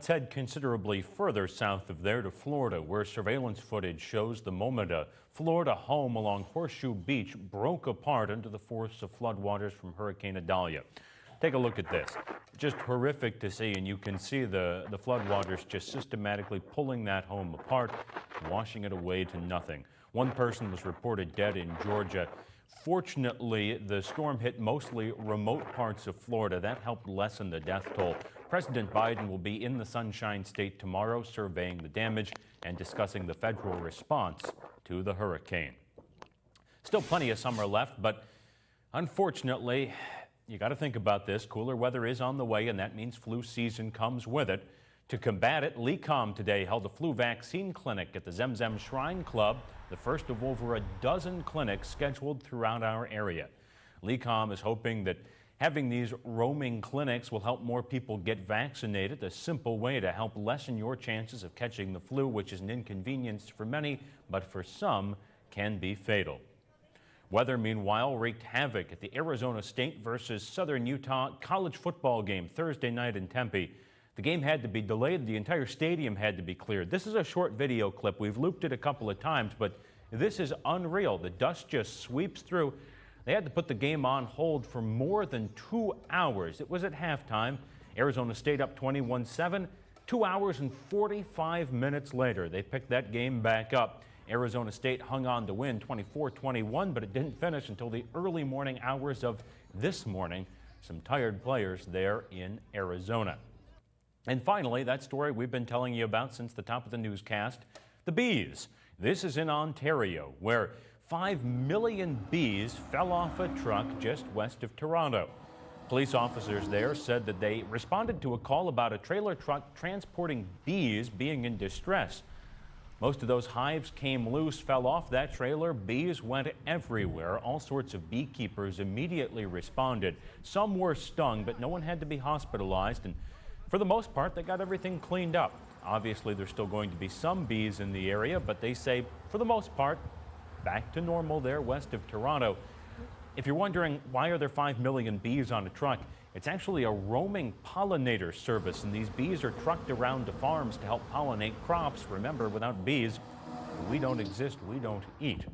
Let's head considerably further south of there to Florida, where surveillance footage shows the moment a Florida home along Horseshoe Beach broke apart under the force of floodwaters from Hurricane Idalia. Take a look at this. Just horrific to see, and you can see the floodwaters just systematically pulling that home apart, washing it away to nothing. One person was reported dead in Georgia. Fortunately, the storm hit mostly remote parts of Florida. That helped lessen the death toll. President Biden will be in the Sunshine State tomorrow, surveying the damage and discussing the federal response to the hurricane. Still plenty of summer left, but unfortunately, you got to think about this. Cooler weather is on the way, and that means flu season comes with it. To combat it, LECOM today held a flu vaccine clinic at the Zemzem Shrine Club, the first of over a dozen clinics scheduled throughout our area. LECOM is hoping that having these roaming clinics will help more people get vaccinated, a simple way to help lessen your chances of catching the flu, which is an inconvenience for many, but for some can be fatal. Weather, meanwhile, wreaked havoc at the Arizona State versus Southern Utah college football game Thursday night in Tempe. The game had to be delayed. The entire stadium had to be cleared. This is a short video clip. We've looped it a couple of times, but this is unreal. The dust just sweeps through. They had to put the game on hold for more than 2 hours. It was at halftime. Arizona State up 21-7. 2 hours and 45 minutes later, they picked that game back up. Arizona State hung on to win 24-21, but it didn't finish until the early morning hours of this morning. Some tired players there in Arizona. And finally, that story we've been telling you about since the top of the newscast, the bees. This is in Ontario, where 5 million bees fell off a truck just west of Toronto. Police officers there said that they responded to a call about a trailer truck transporting bees being in distress. Most of those hives came loose, fell off that trailer. Bees went everywhere. All sorts of beekeepers immediately responded. Some were stung, but no one had to be hospitalized. And for the most part, they got everything cleaned up. Obviously, there's still going to be some bees in the area, but they say, for the most part, back to normal there west of Toronto. If you're wondering why are there 5 million bees on a truck, it's actually a roaming pollinator service, and these bees are trucked around to farms to help pollinate crops. Remember, without bees, we don't exist, we don't eat.